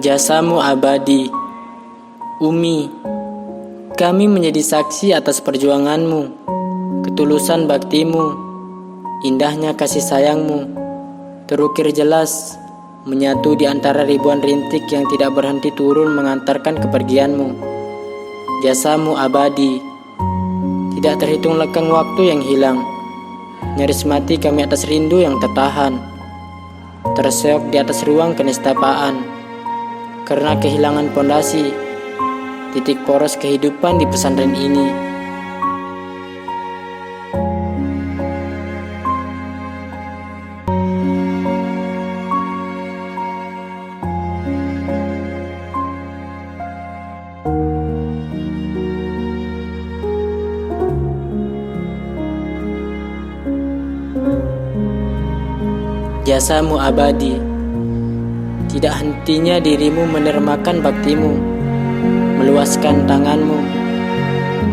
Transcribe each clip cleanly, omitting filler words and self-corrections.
Jasamu abadi. Umi, kami menjadi saksi atas perjuanganmu, ketulusan baktimu, indahnya kasih sayangmu, terukir jelas, menyatu di antara ribuan rintik yang tidak berhenti turun mengantarkan kepergianmu. Jasamu abadi. Tidak terhitung lekang waktu yang hilang, nyaris mati kami atas rindu yang tertahan, terseok di atas ruang kenistapaan, karena kehilangan pondasi, titik poros kehidupan di pesantren ini. Jasamu abadi. Tidak hentinya dirimu menermakan baktimu, meluaskan tanganmu,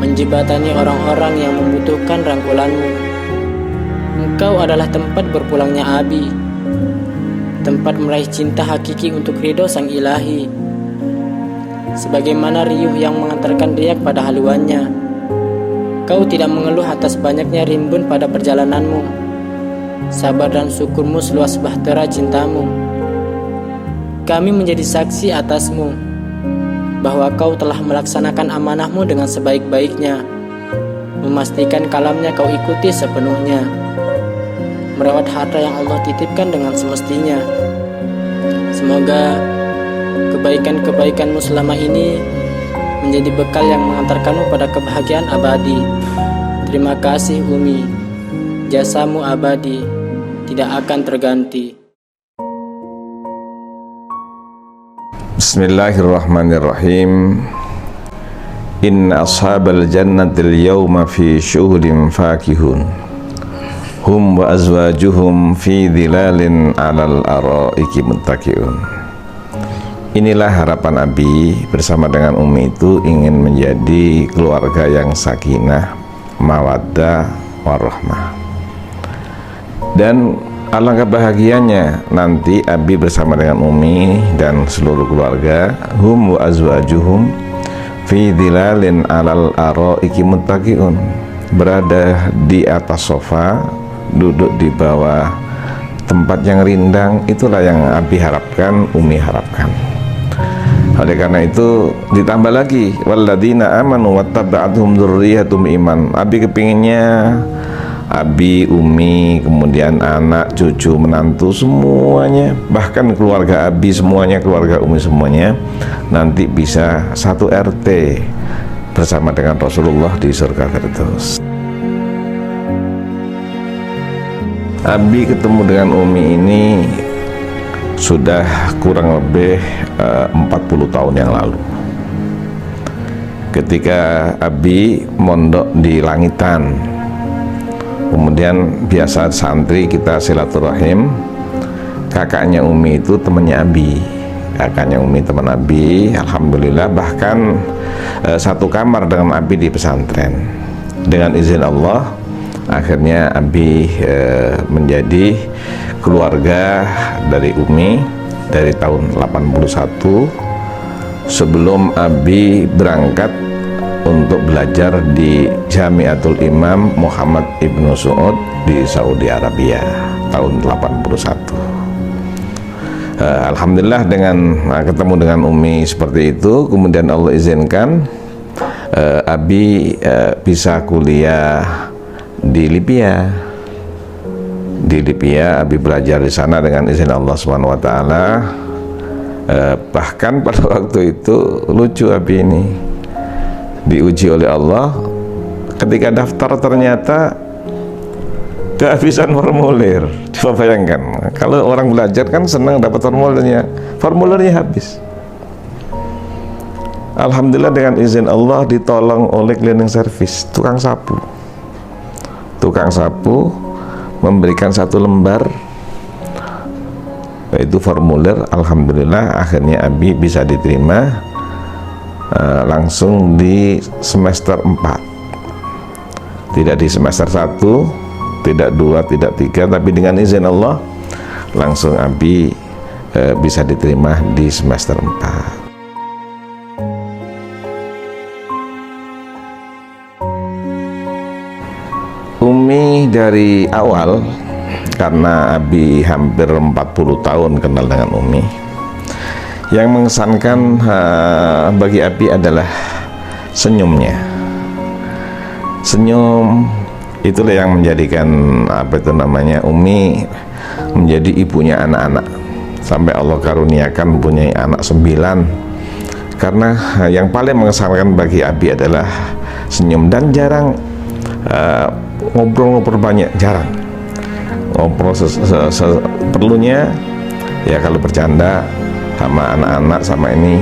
menjebatani orang-orang yang membutuhkan rangkulanmu. Engkau adalah tempat berpulangnya Abi, tempat meraih cinta hakiki untuk ridho sang ilahi. Sebagaimana riuh yang mengantarkan riak pada haluannya, kau tidak mengeluh atas banyaknya rimbun pada perjalananmu. Sabar dan syukurmu seluas bahtera cintamu. Kami menjadi saksi atasmu, bahwa kau telah melaksanakan amanahmu dengan sebaik-baiknya, memastikan kalamnya kau ikuti sepenuhnya, merawat harta yang Allah titipkan dengan semestinya. Semoga kebaikan-kebaikanmu selama ini menjadi bekal yang mengantarkanmu pada kebahagiaan abadi. Terima kasih Umi. Jasamu abadi, tidak akan terganti. Bismillahirrahmanirrahim. Inna ashabal jannatil yawma fi syuhudin fakihun, hum wa azwajuhum fi dhilalin alal araiki muttaqiun. Inilah harapan Abi bersama dengan Umi itu ingin menjadi keluarga yang sakinah, mawaddah, warahmah. Dan alangkah bahagianya nanti Abi bersama dengan Umi dan seluruh keluarga, hum wa azwajuhum fi dhilalin alal araiki muttaqiun, berada di atas sofa, duduk di bawah tempat yang rindang. Itulah yang Abi harapkan, Umi harapkan. Oleh karena itu ditambah lagi walladzina amanu wattaba'athum dzurriyyatuhum iman. Abi kepinginnya Abi, Umi, kemudian anak, cucu, menantu, semuanya, bahkan keluarga Abi semuanya, keluarga Umi semuanya nanti bisa satu RT bersama dengan Rasulullah di surga Firdaus. Abi ketemu dengan Umi ini sudah kurang lebih 40 tahun yang lalu, ketika Abi mondok di Langitan. Kemudian biasa santri kita silaturahim, kakaknya Umi itu temannya Abi, kakaknya Umi teman Abi, alhamdulillah bahkan satu kamar dengan Abi di pesantren. Dengan izin Allah akhirnya Abi menjadi keluarga dari Umi dari tahun 81, sebelum Abi berangkat untuk belajar di Jamiatul Imam Muhammad Ibnu Saud di Saudi Arabia tahun 81. Alhamdulillah dengan ketemu dengan Umi seperti itu, kemudian Allah izinkan Abi bisa kuliah di Libya. Di Libya Abi belajar di sana dengan izin Allah Subhanahu wa taala. Bahkan pada waktu itu lucu, Abi ini diuji oleh Allah, ketika daftar ternyata kehabisan formulir. Coba bayangkan, kalau orang belajar kan senang dapat formulirnya habis. Alhamdulillah dengan izin Allah ditolong oleh cleaning service, tukang sapu memberikan satu lembar yaitu formulir. Alhamdulillah akhirnya Abi bisa diterima langsung di semester 4, tidak di semester 1, tidak 2, tidak 3, tapi dengan izin Allah langsung Abi bisa diterima di semester 4. Umi dari awal, karena Abi hampir 40 tahun kenal dengan Umi, yang mengesankan bagi Abi adalah senyumnya. Senyum itulah yang menjadikan Umi menjadi ibunya anak-anak, sampai Allah karuniakan mempunyai anak 9. Karena yang paling mengesankan bagi Abi adalah senyum, dan jarang ngobrol-ngobrol banyak, jarang ngobrol seperlunya. Ya kalau bercanda sama anak-anak sama ini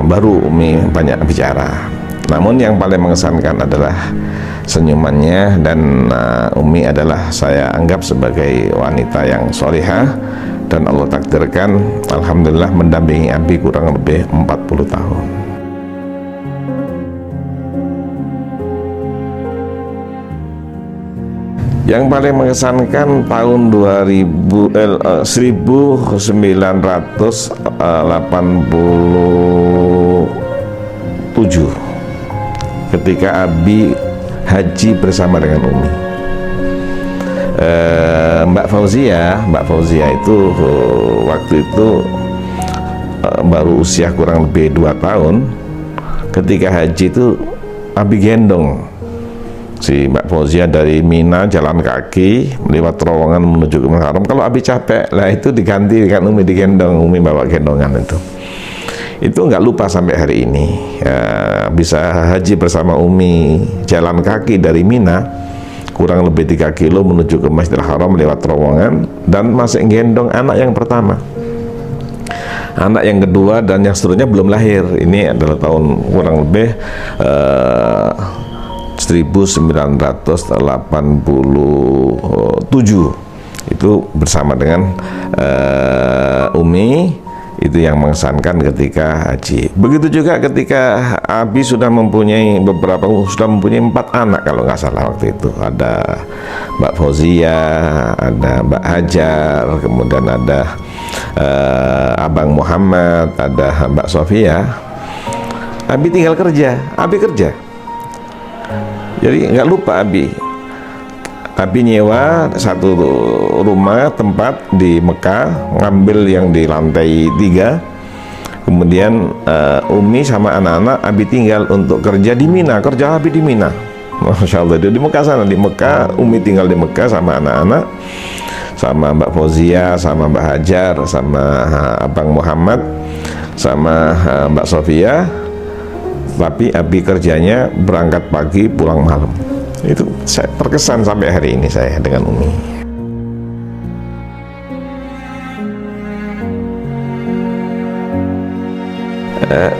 baru Umi banyak bicara. Namun yang paling mengesankan adalah senyumannya, dan Umi adalah saya anggap sebagai wanita yang solihah, dan Allah takdirkan alhamdulillah mendampingi Abi kurang lebih 40 tahun. Yang paling mengesankan tahun 1987 ketika Abi haji bersama dengan Umi. Mbak Fauzia itu waktu itu baru usia kurang lebih 2 tahun. Ketika haji itu Abi gendong si Mbak Fauzia dari Mina, jalan kaki lewat terowongan menuju ke Masjidil Haram. Kalau Abi capek lah, itu diganti dengan Umi, digendong. Umi bawa gendongan itu nggak lupa sampai hari ini. Bisa haji bersama Umi, jalan kaki dari Mina kurang lebih 3 kilo menuju ke Masjidil Haram lewat terowongan, dan masih gendong anak yang pertama, anak yang kedua, dan yang seterusnya belum lahir. Ini adalah tahun kurang lebih 1987. Itu bersama dengan Umi, itu yang mengesankan ketika haji. Begitu juga ketika Abi sudah mempunyai 4 anak kalau nggak salah waktu itu. Ada Mbak Fauzia, ada Mbak Hajar, kemudian ada Abang Muhammad, ada Mbak Sofia. Abi tinggal kerja, jadi nggak lupa Abi nyewa satu rumah tempat di Mekah, ngambil yang di lantai 3. Kemudian Umi sama anak-anak Abi tinggal untuk kerja di Mina, kerja Abi di Mina. Masya Allah, di Mekah sana, di Mekah. Umi tinggal di Mekah sama anak-anak, sama Mbak Fauzia, sama Mbak Hajar, sama Abang Muhammad, sama Mbak Sofia. Tapi Abi kerjanya berangkat pagi, pulang malam. Itu saya terkesan sampai hari ini saya dengan Umi.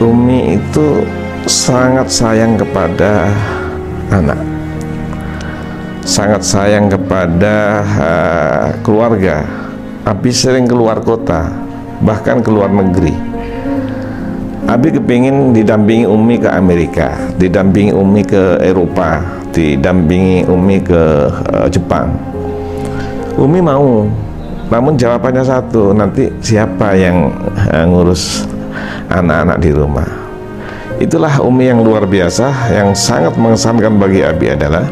Umi itu sangat sayang kepada anak, sangat sayang kepada keluarga. Abi sering keluar kota, bahkan keluar negeri. Abi kepingin didampingi Umi ke Amerika, didampingi Umi ke Eropa, didampingi Umi ke Jepang. Umi mau, namun jawabannya satu, nanti siapa yang ngurus anak-anak di rumah. Itulah Umi yang luar biasa, yang sangat mengesankan bagi Abi adalah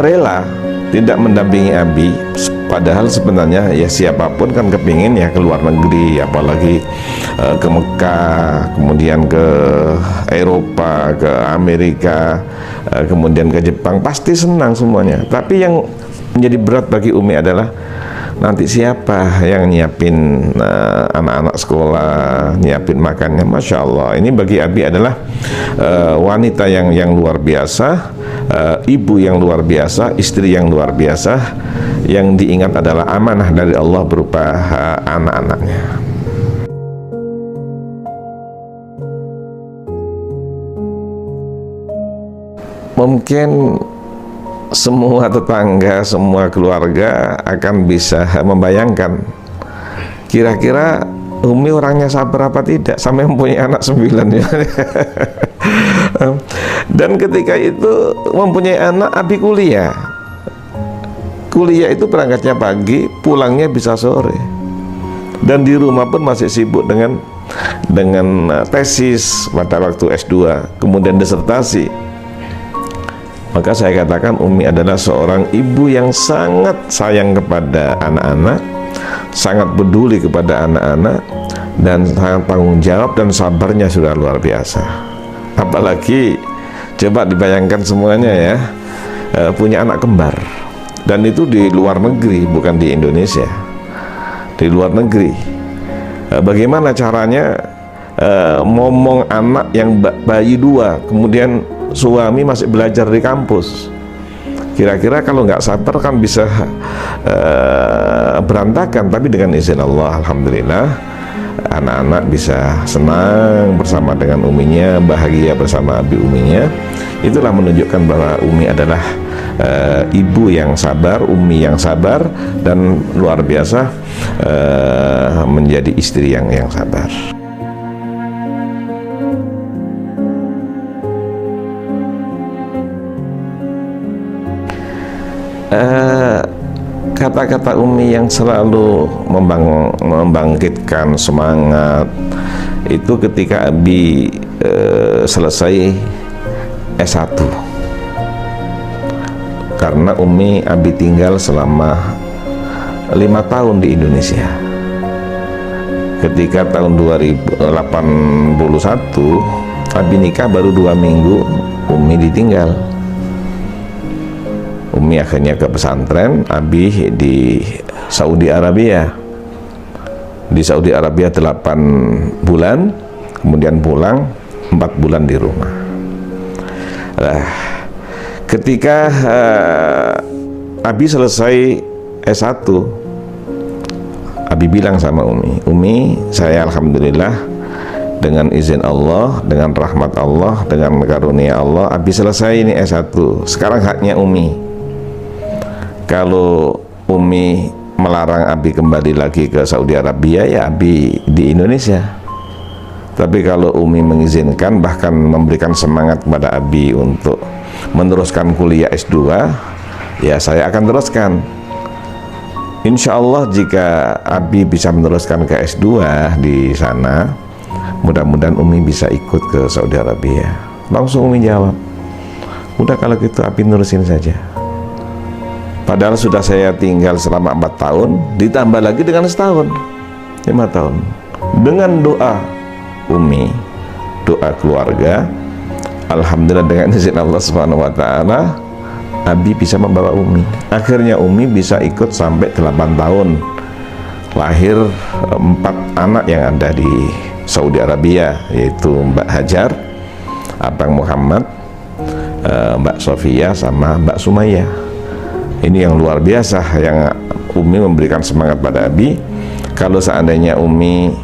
rela tidak mendampingi Abi. Padahal sebenarnya ya siapapun kan kepingin ya ke luar negeri, apalagi ke Mekah, kemudian ke Eropa, ke Amerika, kemudian ke Jepang, pasti senang semuanya. Tapi yang menjadi berat bagi Umi adalah nanti siapa yang nyiapin anak-anak sekolah, nyiapin makannya. Masya Allah, ini bagi Abi adalah wanita yang luar biasa, ibu yang luar biasa, istri yang luar biasa. Yang diingat adalah amanah dari Allah berupa anak-anaknya. Mungkin semua tetangga, semua keluarga akan bisa membayangkan kira-kira Umi orangnya sabar apa tidak sampai mempunyai anak 9 ya. Dan ketika itu mempunyai anak, Abi kuliah. kuliah itu berangkatnya pagi, pulangnya bisa sore, dan di rumah pun masih sibuk dengan tesis pada waktu S2, kemudian disertasi. Maka saya katakan Umi adalah seorang ibu yang sangat sayang kepada anak-anak, sangat peduli kepada anak-anak, dan sangat tanggung jawab, dan sabarnya sudah luar biasa. Apalagi coba dibayangkan semuanya ya, punya anak kembar, dan itu di luar negeri, bukan di Indonesia, di luar negeri. Bagaimana caranya ngomong anak yang bayi dua, kemudian suami masih belajar di kampus? Kira-kira kalau nggak sabar kan bisa berantakan. Tapi dengan izin Allah, alhamdulillah, anak-anak bisa senang bersama dengan uminya, bahagia bersama abi uminya. Itulah menunjukkan bahwa Umi adalah ibu yang sabar, Umi yang sabar, dan luar biasa menjadi istri yang sabar. Kata-kata Umi yang selalu membangkitkan semangat itu ketika Abi selesai S1, karena Umi Abi tinggal selama 5 tahun di Indonesia. Ketika tahun 2081 Abi nikah baru 2 minggu, Umi ditinggal. Umi akhirnya ke pesantren, Abi di Saudi Arabia. Di Saudi Arabia 8 bulan, kemudian pulang 4 bulan di rumah. Ketika Abi selesai S1, Abi bilang sama Umi, Umi, saya alhamdulillah dengan izin Allah, dengan rahmat Allah, dengan karunia Allah, Abi selesai ini S1. Sekarang haknya Umi. Kalau Umi melarang Abi kembali lagi ke Saudi Arabia, ya Abi di Indonesia. Tapi kalau Umi mengizinkan, bahkan memberikan semangat kepada Abi untuk meneruskan kuliah S2, ya saya akan teruskan. Insya Allah jika Abi bisa meneruskan ke S2 di sana, mudah-mudahan Umi bisa ikut ke Saudi Arabia. Langsung Umi jawab, udah kalau gitu Abi nerusin saja. Padahal sudah saya tinggal selama 4 tahun, ditambah lagi dengan setahun, 5 tahun. Dengan doa Umi, doa keluarga, alhamdulillah dengan izin Allah Subhanahu wa Ta'ala, Abi bisa membawa Umi. Akhirnya Umi bisa ikut sampai 8 tahun. Lahir 4 anak yang ada di Saudi Arabia, yaitu Mbak Hajar, Abang Muhammad, Mbak Sofia, sama Mbak Sumaya. Ini yang luar biasa, yang Umi memberikan semangat pada Abi. Kalau seandainya Umi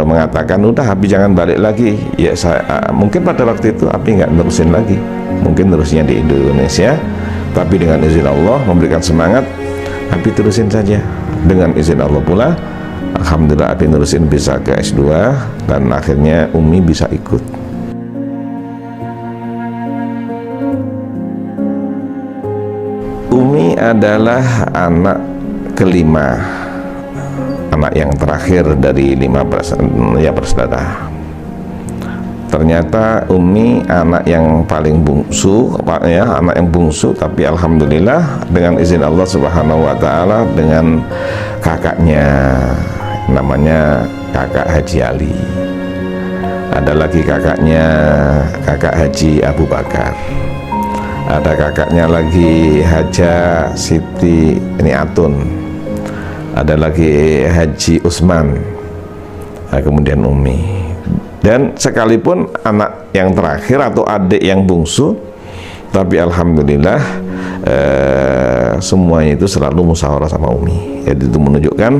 mengatakan udah Abi jangan balik lagi, ya mungkin pada waktu itu Abi nggak nerusin lagi, mungkin terusnya di Indonesia. Tapi dengan izin Allah memberikan semangat, Abi terusin saja. Dengan izin Allah pula, alhamdulillah Abi nerusin bisa ke S2, dan akhirnya Umi bisa ikut. Umi adalah anak kelima, anak yang terakhir dari 5 bersaudara. Ternyata Umi anak yang paling bungsu, anak yang bungsu, tapi alhamdulillah dengan izin Allah Subhanahu wa Ta'ala, dengan kakaknya, namanya kakak Haji Ali. Ada lagi kakaknya, kakak Haji Abu Bakar. Ada kakaknya lagi Haja Siti ini Atun. Ada lagi Haji Usman. Kemudian Umi. Dan sekalipun anak yang terakhir atau adik yang bungsu, tapi alhamdulillah semuanya itu selalu musyawarah sama Umi. Jadi itu menunjukkan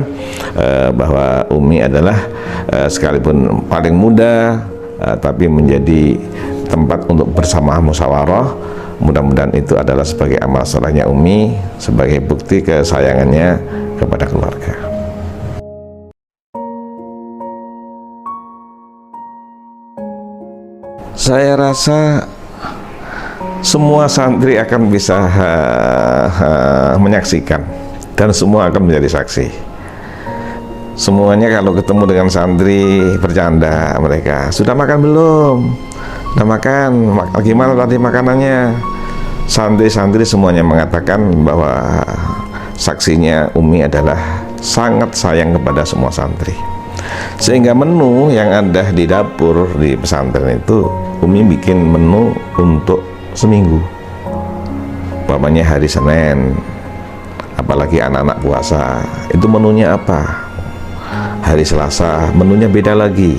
bahwa Umi adalah sekalipun paling muda, tapi menjadi tempat untuk bersama musyawarah. Mudah-mudahan itu adalah sebagai amal solehnya Umi, sebagai bukti kesayangannya kepada keluarga. Saya rasa semua santri akan bisa menyaksikan dan semua akan menjadi saksi. Semuanya kalau ketemu dengan santri bercanda mereka, sudah makan belum? Sudah makan? Gimana tadi makanannya? Santri-santri semuanya mengatakan bahwa saksinya Umi adalah sangat sayang kepada semua santri. Sehingga menu yang ada di dapur di pesantren itu, Umi bikin menu untuk seminggu. Umpamanya hari Senin, apalagi anak-anak puasa, itu menunya apa? Hari Selasa menunya beda lagi,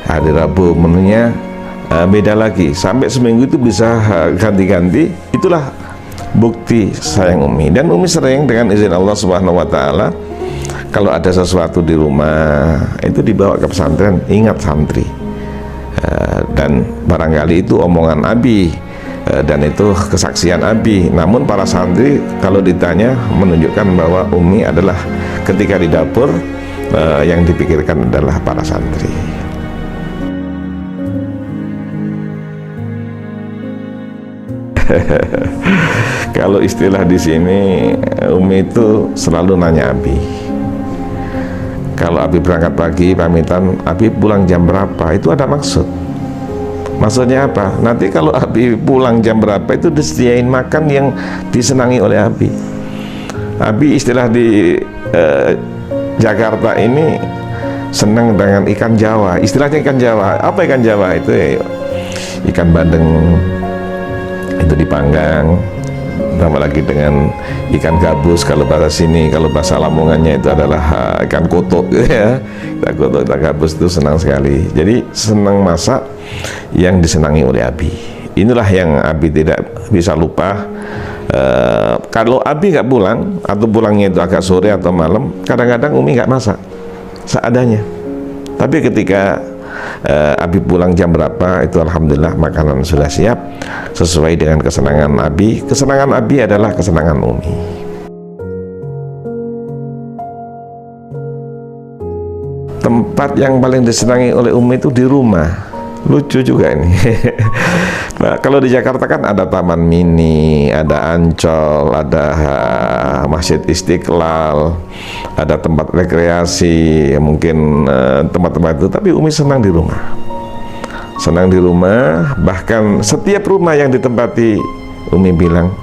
hari Rabu menunya beda lagi, sampai seminggu itu bisa ganti-ganti. Itulah bukti sayang Umi. Dan Umi sering dengan izin Allah Subhanahu wa Ta'ala, kalau ada sesuatu di rumah itu dibawa ke pesantren, ingat santri. Dan barangkali itu omongan Abi, dan itu kesaksian Abi. Namun para santri kalau ditanya menunjukkan bahwa Umi adalah ketika di dapur, yang dipikirkan adalah para santri. Kalau istilah di sini, Umi itu selalu nanya Abi. Kalau Abi berangkat pagi pamitan, Abi pulang jam berapa? Itu ada maksud. Maksudnya apa? Nanti kalau Abi pulang jam berapa itu disediain makan yang disenangi oleh Abi. Abi istilah di Jakarta ini senang dengan ikan Jawa. Istilahnya ikan Jawa. Apa ikan Jawa itu? Ya, ikan bandeng itu dipanggang, tambah lagi dengan ikan gabus kalau bahasa sini. Kalau bahasa Lamongannya itu adalah ikan kotok ya. Ikan gabus itu senang sekali. Jadi senang masak yang disenangi oleh Abi. Inilah yang Abi tidak bisa lupa. Kalau Abi nggak pulang atau pulangnya itu agak sore atau malam, kadang-kadang Umi nggak masak seadanya. Tapi ketika Abi pulang jam berapa, itu alhamdulillah makanan sudah siap sesuai dengan kesenangan Abi. Kesenangan Abi adalah kesenangan Umi. Tempat yang paling disenangi oleh Umi itu di rumah. Lucu juga ini. Nah, kalau di Jakarta kan ada Taman Mini, ada Ancol, ada Masjid Istiqlal, ada tempat rekreasi, mungkin tempat-tempat itu. Tapi Umi senang di rumah. Senang di rumah, bahkan setiap rumah yang ditempati Umi bilang,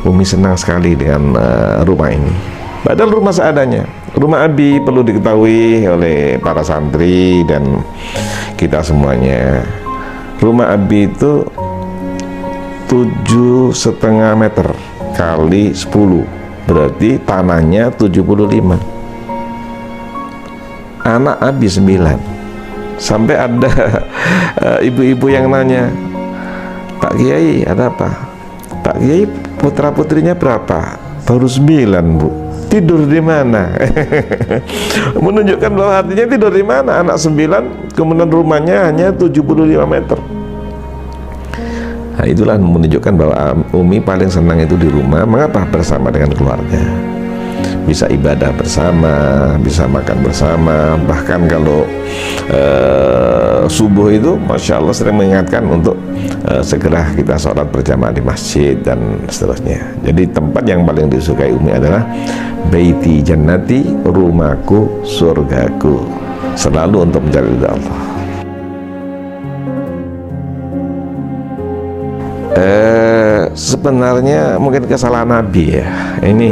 Umi senang sekali dengan rumah ini. Padahal rumah seadanya. Rumah Abi perlu diketahui oleh para santri dan kita semuanya. Rumah Abi itu 7,5 meter kali 10, berarti tanahnya 75. Anak Abi 9. Sampai ada ibu-ibu yang nanya, Pak Kiai ada apa? Pak Kiai putra putrinya berapa? Baru 9 Bu. Tidur di mana? Menunjukkan bahwa artinya tidur di mana? Anak 9, kemudian rumahnya hanya 75 meter. Nah, itulah menunjukkan bahwa Umi paling senang itu di rumah. Mengapa? Bersama dengan keluarga. Bisa ibadah bersama, bisa makan bersama. Bahkan kalau subuh itu, Masya Allah sering mengingatkan untuk segera kita sholat berjamaah di masjid dan seterusnya. Jadi tempat yang paling disukai Umi adalah Baiti Jannati, rumahku, surgaku, selalu untuk mencari ridha Allah. Sebenarnya mungkin kesalahan Nabi ya. Ini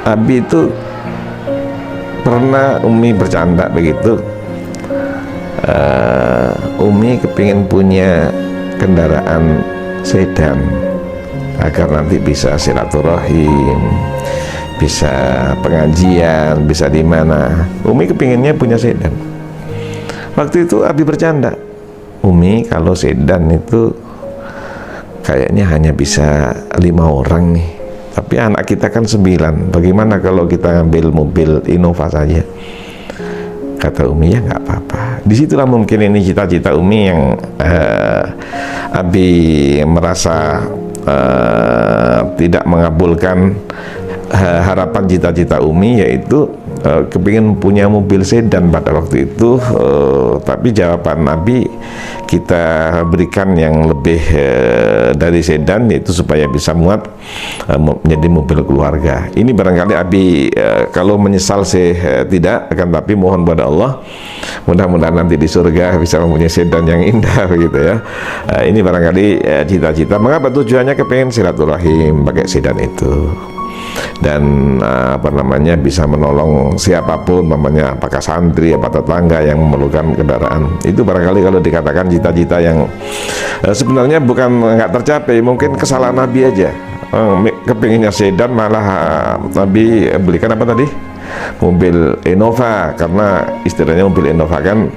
Abi itu pernah Umi bercanda begitu. Umi kepingin punya kendaraan sedan agar nanti bisa silaturahim, bisa pengajian, bisa di mana. Umi kepinginnya punya sedan. Waktu itu Abi bercanda, Umi kalau sedan itu kayaknya hanya bisa 5 orang nih, tapi anak kita kan 9. Bagaimana kalau kita ngambil mobil Innova saja? Kata Umi, ya nggak apa-apa. Disitulah mungkin ini cita-cita Umi yang Abi merasa tidak mengabulkan harapan cita-cita Umi, yaitu kepingin punya mobil sedan pada waktu itu, tapi jawaban Nabi kita berikan yang lebih dari sedan, yaitu supaya bisa muat menjadi mobil keluarga. Ini barangkali Abi kalau menyesal sih tidak, akan tapi mohon pada Allah mudah-mudahan nanti di surga bisa mempunyai sedan yang indah begitu ya. Ini barangkali cita-cita. Mengapa tujuannya kepengen silaturahim pakai sedan itu, dan bisa menolong siapapun, namanya apakah santri, apa tetangga yang memerlukan kendaraan. Itu barangkali kalau dikatakan cita-cita yang sebenarnya bukan nggak tercapai, mungkin kesalahan Nabi aja. Kepinginnya sedan, malah Nabi belikan apa tadi? Mobil Innova, karena istilahnya mobil Innova kan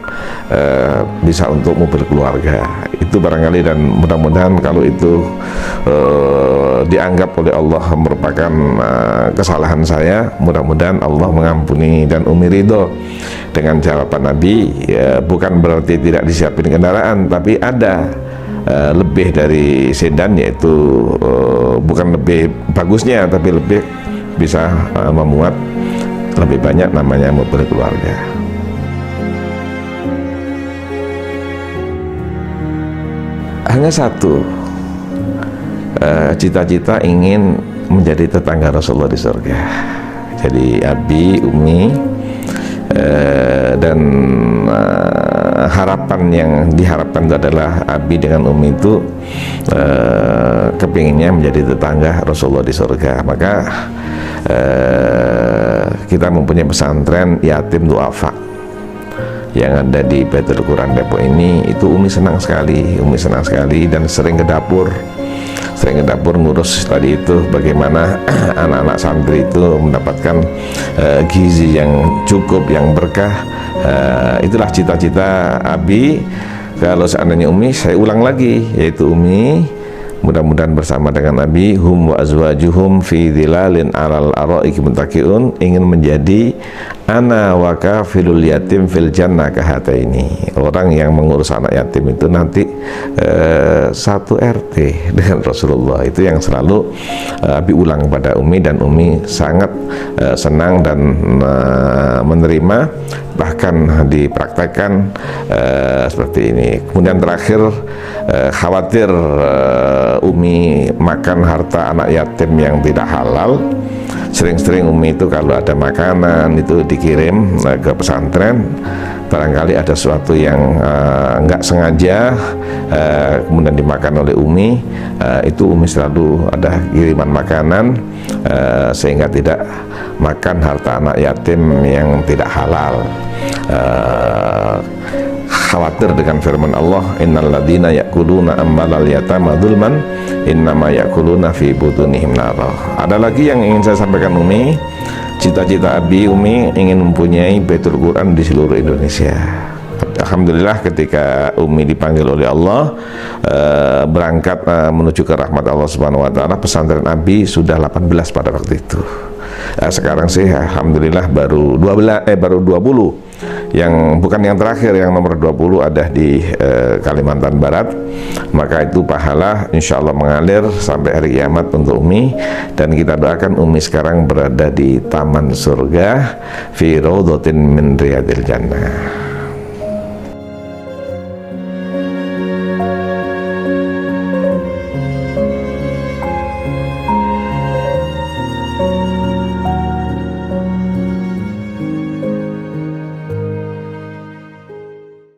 bisa untuk mobil keluarga. Itu barangkali, dan mudah-mudahan kalau itu dianggap oleh Allah merupakan kesalahan saya, mudah-mudahan Allah mengampuni dan Umi ridho dengan jawaban Nabi. Bukan berarti tidak disiapin kendaraan, tapi ada lebih dari sedan, yaitu bukan lebih bagusnya, tapi lebih bisa memuat lebih banyak, namanya mobil keluarga. Hanya satu, cita-cita ingin menjadi tetangga Rasulullah di surga. Jadi Abi, Umi, dan harapan yang diharapkan itu adalah Abi dengan Umi itu kepinginnya menjadi tetangga Rasulullah di surga. Maka kita mempunyai pesantren yatim duafa yang ada di Baitul Quran Depok ini. Itu Umi senang sekali, dan sering ke dapur ngurus tadi itu bagaimana anak-anak santri itu mendapatkan gizi yang cukup, yang berkah. Itulah cita-cita Abi. Kalau seandainya Umi, saya ulang lagi, yaitu Umi mudah-mudahan bersama dengan Nabi, hum wa azwajuhum fi dhilalin alal araiki muttaqiun, ingin menjadi ana wa kafilul yatim fil jannah kahataini. Orang yang mengurus anak yatim itu nanti satu RT dengan Rasulullah. Itu yang selalu Abi ulang pada Umi, dan Umi sangat senang dan menerima, bahkan dipraktekkan seperti ini. Kemudian terakhir, khawatir Umi makan harta anak yatim yang tidak halal. Sering-sering Umi itu kalau ada makanan itu dikirim ke pesantren, barangkali ada sesuatu yang nggak sengaja kemudian dimakan oleh Umi, itu Umi selalu ada kiriman makanan, sehingga tidak makan harta anak yatim yang tidak halal. Khawatir dengan firman Allah, innal ladzina ya'kuluna amwalal yatama dzulman innama ya'kuluna fi butunihim nara. Ada lagi yang ingin saya sampaikan Umi. Cita-cita Abi, Umi ingin mempunyai Baitul Quran di seluruh Indonesia. Alhamdulillah ketika Umi dipanggil oleh Allah berangkat menuju ke rahmat Allah Subhanahu wa taala, pesantren Abi sudah 18 pada waktu itu. Sekarang sih alhamdulillah baru 20. Yang bukan yang terakhir, yang nomor 20 ada di Kalimantan Barat. Maka itu pahala insya Allah mengalir sampai hari kiamat untuk Umi, dan kita doakan Umi sekarang berada di taman surga, fi raudhatin min riyadil jannah.